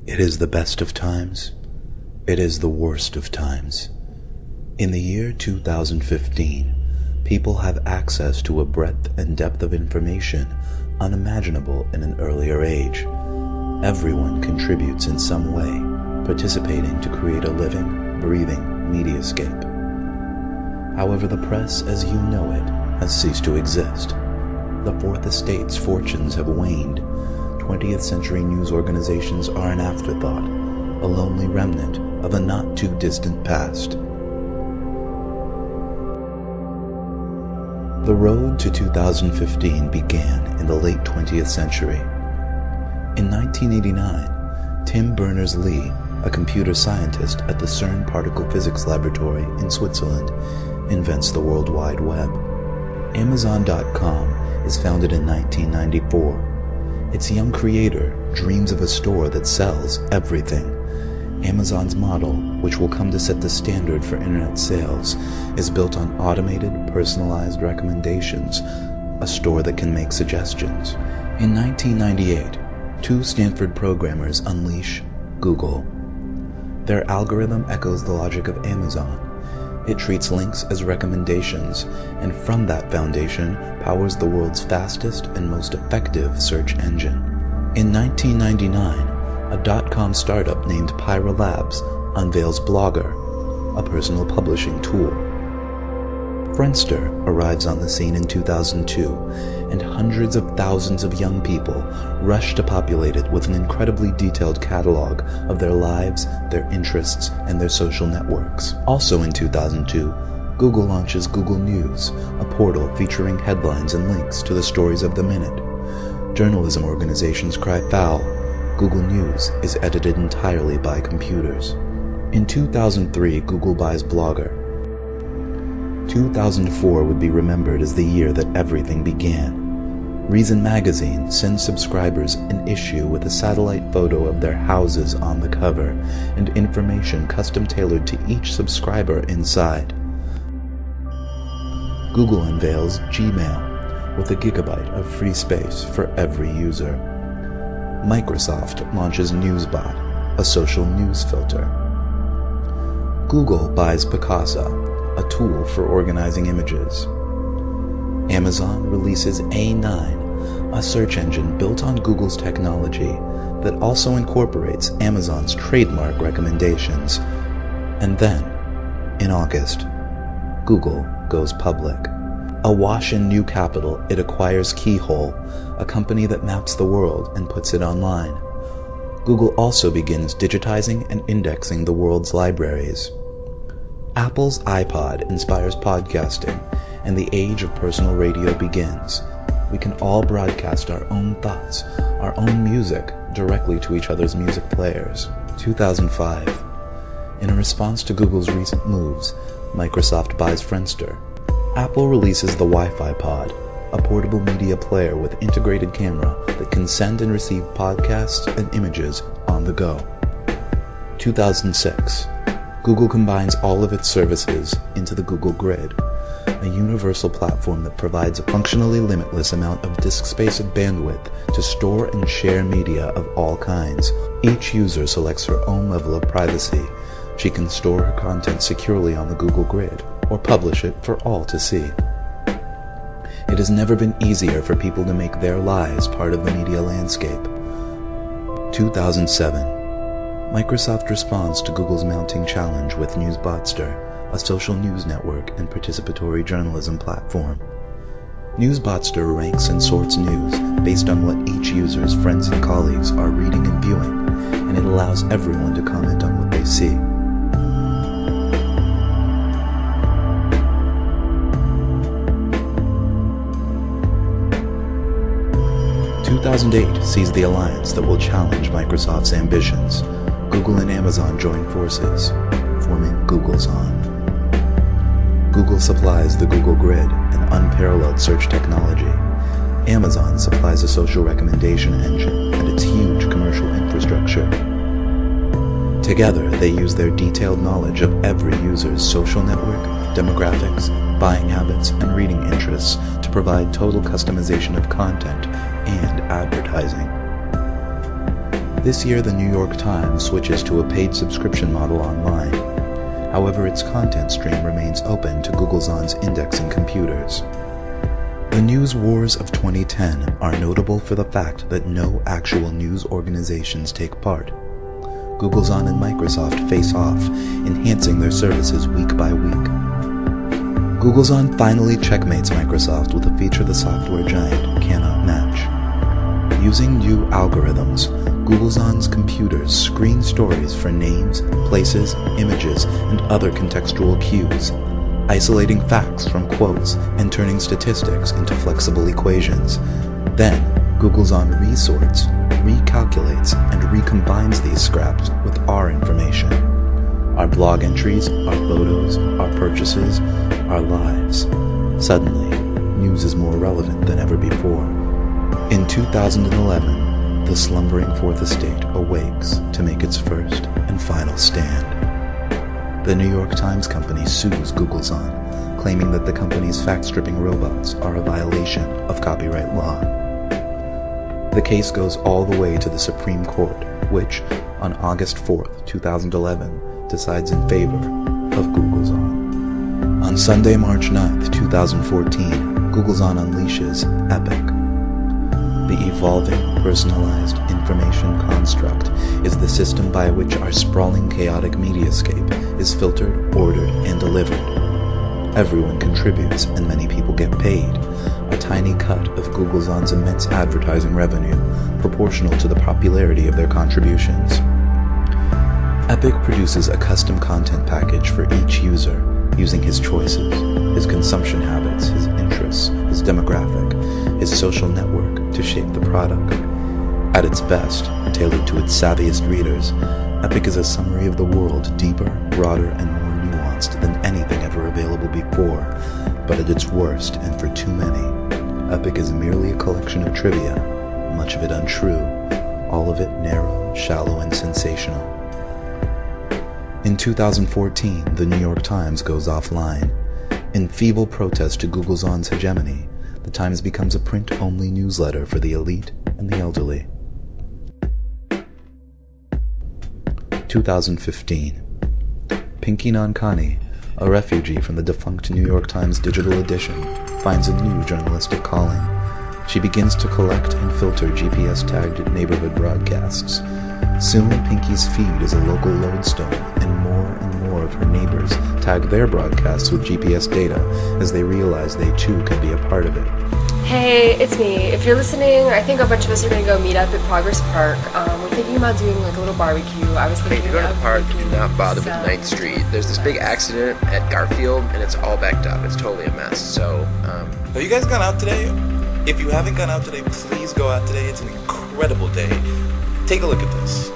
It is the best of times. It is the worst of times. In the year 2015, people have access to a breadth and depth of information unimaginable in an earlier age. Everyone contributes in some way, participating to create a living, breathing mediascape. However, the press as you know it has ceased to exist. The Fourth Estate's fortunes have waned. 20th century news organizations are an afterthought, a lonely remnant of a not-too-distant past. The road to 2015 began in the late 20th century. In 1989, Tim Berners-Lee, a computer scientist at the CERN Particle Physics Laboratory in Switzerland, invents the World Wide Web. Amazon.com is founded in 1994. Its young creator dreams of a store that sells everything. Amazon's model, which will come to set the standard for internet sales, is built on automated, personalized recommendations, a store that can make suggestions. In 1998, two Stanford programmers unleash Google. Their algorithm echoes the logic of Amazon. It treats links as recommendations, and from that foundation powers the world's fastest and most effective search engine. In 1999, a dot-com startup named Pyra Labs unveils Blogger, a personal publishing tool. Friendster arrives on the scene in 2002, and hundreds of thousands of young people rush to populate it with an incredibly detailed catalog of their lives, their interests, and their social networks. Also in 2002, Google launches Google News, a portal featuring headlines and links to the stories of the minute. Journalism organizations cry foul. Google News is edited entirely by computers. In 2003, Google buys Blogger. 2004 would be remembered as the year that everything began. Reason magazine sends subscribers an issue with a satellite photo of their houses on the cover and information custom-tailored to each subscriber inside. Google unveils Gmail with a gigabyte of free space for every user. Microsoft launches NewsBot, a social news filter. Google buys Picasa, a tool for organizing images. Amazon releases A9, a search engine built on Google's technology that also incorporates Amazon's trademark recommendations. And then, in August, Google goes public. Awash in new capital, it acquires Keyhole, a company that maps the world and puts it online. Google also begins digitizing and indexing the world's libraries. Apple's iPod inspires podcasting, and the age of personal radio begins. We can all broadcast our own thoughts, our own music, directly to each other's music players. 2005. In a response to Google's recent moves, Microsoft buys Friendster. Apple releases the Wi-Fi Pod, a portable media player with integrated camera that can send and receive podcasts and images on the go. 2006. Google combines all of its services into the Google Grid, a universal platform that provides a functionally limitless amount of disk space and bandwidth to store and share media of all kinds. Each user selects her own level of privacy. She can store her content securely on the Google Grid, or publish it for all to see. It has never been easier for people to make their lives part of the media landscape. 2007. Microsoft responds to Google's mounting challenge with Newsbotster, a social news network and participatory journalism platform. Newsbotster ranks and sorts news based on what each user's friends and colleagues are reading and viewing, and it allows everyone to comment on what they see. 2008 sees the alliance that will challenge Microsoft's ambitions. Google and Amazon join forces, forming GoogleZon. Google supplies the Google Grid, an unparalleled search technology. Amazon supplies a social recommendation engine and its huge commercial infrastructure. Together, they use their detailed knowledge of every user's social network, demographics, buying habits, and reading interests to provide total customization of content and advertising. This year, the New York Times switches to a paid subscription model online. However, its content stream remains open to GoogleZon's indexing computers. The news wars of 2010 are notable for the fact that no actual news organizations take part. GoogleZon and Microsoft face off, enhancing their services week by week. GoogleZon finally checkmates Microsoft with a feature the software giant cannot match. Using new algorithms, GoogleZon's computers screen stories for names, places, images, and other contextual cues, isolating facts from quotes and turning statistics into flexible equations. Then, GoogleZon resorts, recalculates, and recombines these scraps with our information. Our blog entries, our photos, our purchases, our lives. Suddenly, news is more relevant than ever before. In 2011, the slumbering Fourth Estate awakes to make its first and final stand. The New York Times Company sues GoogleZon, claiming that the company's fact-stripping robots are a violation of copyright law. The case goes all the way to the Supreme Court, which, on August 4, 2011, decides in favor of GoogleZon. On Sunday, March 9, 2014, GoogleZon unleashes Epic. The evolving, personalized information construct is the system by which our sprawling, chaotic mediascape is filtered, ordered, and delivered. Everyone contributes, and many people get paid, a tiny cut of GoogleZon's immense advertising revenue, proportional to the popularity of their contributions. Epic produces a custom content package for each user, using his choices, his consumption habits, his interests, his demographic, his social network to shape the product. At its best, tailored to its savviest readers, Epic is a summary of the world deeper, broader, and more nuanced than anything ever available before. But at its worst, and for too many, Epic is merely a collection of trivia, much of it untrue, all of it narrow, shallow, and sensational. In 2014, the New York Times goes offline. In feeble protest to GoogleZon's hegemony, the Times becomes a print-only newsletter for the elite and the elderly. 2015. Pinky Nankani, a refugee from the defunct New York Times digital edition, finds a new journalistic calling. She begins to collect and filter GPS-tagged neighborhood broadcasts. Soon, Pinky's feed is a local lodestone, and more of her neighbors tag their broadcasts with GPS data as they realize they too can be a part of it. Hey, it's me. If you're listening, I think a bunch of us are going to go meet up at Progress Park. We're thinking about doing like a little barbecue. I was thinking if you go to the park, do not bother with 9th Street. There's this big accident at Garfield, and it's all backed up. It's totally a mess. So, Have you guys gone out today? If you haven't gone out today, please go out today. It's an incredible day. Take a look at this.